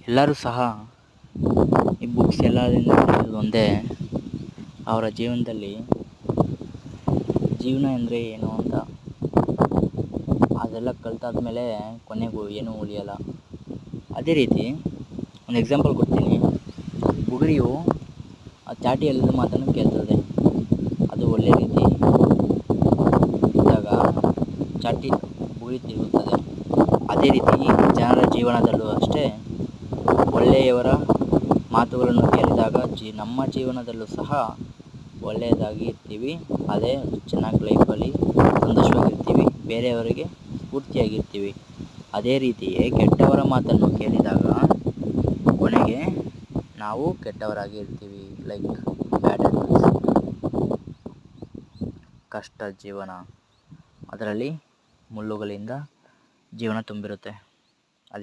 ಎಲ್ಲರೂ ಸಹ ಈ ಬುಕ್ಸ್ ಎಲ್ಲದಿಂದ ಕಲಿಯೋದು ಒಂದೇ, ಅವರ ಜೀವನದಲ್ಲಿ ಜೀವನ ಅಂದರೆ ಏನು ಅಂತ ಅದೆಲ್ಲ ಕಲಿತಾದ್ಮೇಲೆ ಕೊನೆಗೂ ಏನೂ ಉಳಿಯಲ್ಲ. ಅದೇ ರೀತಿ ಒಂದು ಎಕ್ಸಾಂಪಲ್ ಕೊಡ್ತೀನಿ. ಬುಗುರಿಯು ಆ ಚಾಟಿಯಲ್ಲಿದ್ದ ಮಾತನ್ನು ಕೇಳ್ತದೆ. ಅದು ಒಳ್ಳೆಯ ರೀತಿ ಇದ್ದಾಗ ಚಾಟಿ ಬುಗುರಿ ತಿರುಗುತ್ತದೆ. ಅದೇ ರೀತಿ ಜನರ ಜೀವನದಲ್ಲೂ ಅಷ್ಟೇ, ಒಳ್ಳೆಯವರ ಮಾತುಗಳನ್ನು ಕೇಳಿದಾಗ ನಮ್ಮ ಜೀವನದಲ್ಲೂ ಸಹ ಒಳ್ಳೆಯದಾಗಿ ಇರ್ತೀವಿ. ಅದೇ ಚೆನ್ನಾಗಿ ಲೈಫಲ್ಲಿ ಸಂತೋಷವಾಗಿರ್ತೀವಿ, ಬೇರೆಯವರಿಗೆ ಸ್ಫೂರ್ತಿಯಾಗಿರ್ತೀವಿ. ಅದೇ ರೀತಿಯೇ ಕೆಟ್ಟವರ ಮಾತನ್ನು ಕೇಳಿದಾಗ ಕೊನೆಗೆ ನಾವು ಕೆಟ್ಟವರಾಗಿ ಇರ್ತೀವಿ. ಲೈಕ್ ಬ್ಯಾಡ್ ಅಡ್ವೈಸ್, ಕಷ್ಟ ಜೀವನ, ಅದರಲ್ಲಿ ಮುಳ್ಳುಗಳಿಂದ ಜೀವನ ತುಂಬಿರುತ್ತೆ.